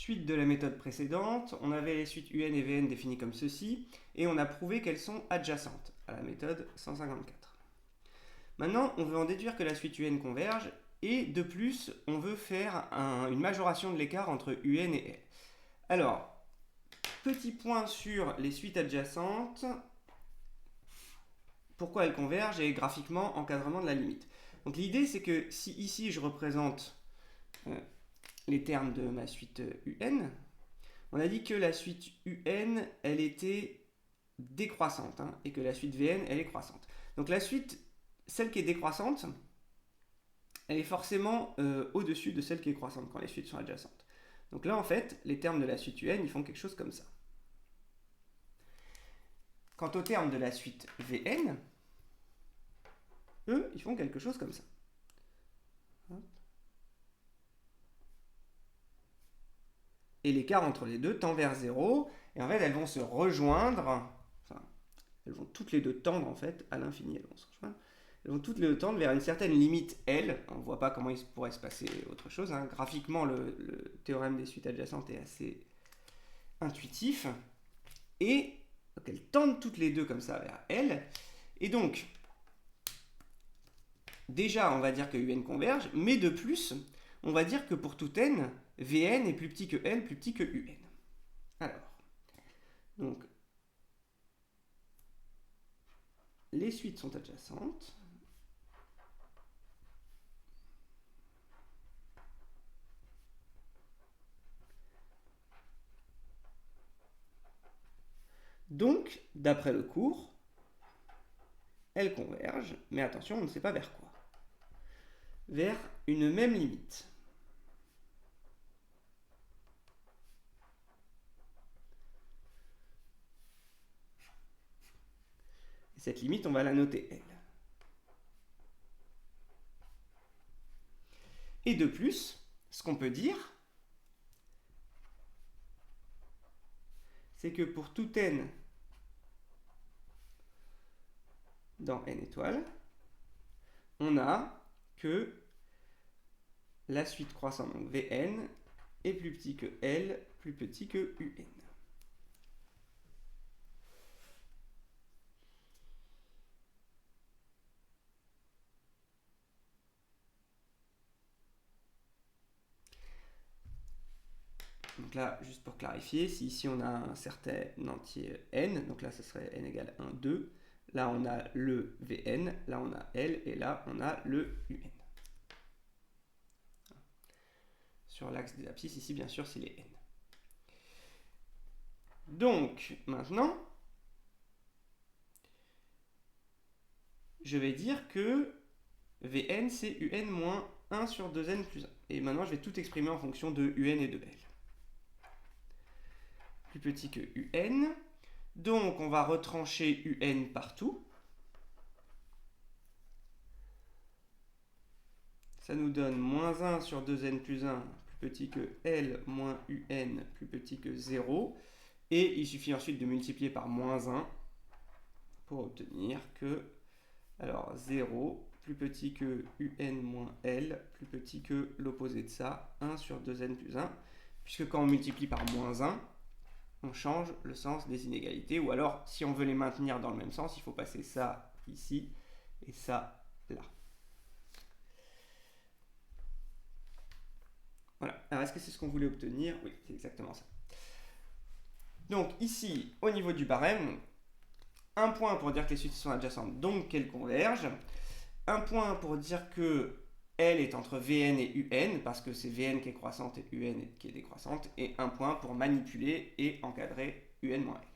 suite de la méthode précédente, on avait les suites UN et VN définies comme ceci, et on a prouvé qu'elles sont adjacentes à la méthode 154. Maintenant, on veut en déduire que la suite UN converge, et de plus, on veut faire une majoration de l'écart entre UN et L. Alors, petit point sur les suites adjacentes, pourquoi elles convergent et graphiquement encadrement de la limite. Donc l'idée c'est que si ici je représente les termes de ma suite UN, on a dit que la suite UN elle était décroissante et que la suite VN elle est croissante. Donc la suite, celle qui est décroissante, elle est forcément au-dessus de celle qui est croissante quand les suites sont adjacentes. Donc là en fait, les termes de la suite UN ils font quelque chose comme ça. Quant aux termes de la suite VN, eux, ils font quelque chose comme ça. Et l'écart entre les deux tend vers 0. Et en fait, elles vont se rejoindre. Enfin, elles vont toutes les deux tendre en fait à l'infini. Elles vont toutes les deux tendre vers une certaine limite L. On ne voit pas comment il pourrait se passer autre chose. Graphiquement, le théorème des suites adjacentes est assez intuitif. Et donc, elles tendent toutes les deux comme ça vers L. Et donc, déjà, on va dire que UN converge, mais de plus, on va dire que pour tout n, Vn est plus petit que L, plus petit que Un. Alors, donc, les suites sont adjacentes. Donc, d'après le cours, elles convergent, mais attention, on ne sait pas vers quoi. Vers une même limite. Et cette limite, on va la noter L. Et de plus, ce qu'on peut dire, c'est que pour tout n dans n étoiles, on a que la suite croissante, donc Vn, est plus petit que L, plus petit que Un. Donc là, juste pour clarifier, si ici on a un certain entier n, donc là ce serait n égale 1, 2, là on a le Vn, là on a L, et là on a le Un. Sur l'axe des abscisses, ici bien sûr c'est les n. Donc maintenant, je vais dire que Vn c'est Un moins 1 sur 2n plus 1. Et maintenant je vais tout exprimer en fonction de Un et de L. Plus petit que Un. Donc on va retrancher Un partout. Ça nous donne moins 1 sur 2n plus 1, plus petit que L moins Un, plus petit que 0. Et il suffit ensuite de multiplier par moins 1 pour obtenir que, alors 0, plus petit que Un moins L, plus petit que l'opposé de ça, 1 sur 2n plus 1. Puisque quand on multiplie par moins 1, on change le sens des inégalités. Ou alors, si on veut les maintenir dans le même sens, il faut passer ça ici et ça là. Voilà. Alors, est-ce que c'est ce qu'on voulait obtenir? Oui, c'est exactement ça. Donc, ici, au niveau du barème, un point pour dire que les suites sont adjacentes, donc qu'elles convergent. Un point pour dire que L est entre Vn et Un, parce que c'est Vn qui est croissante et Un qui est décroissante. Et un point pour manipuler et encadrer Un moins L.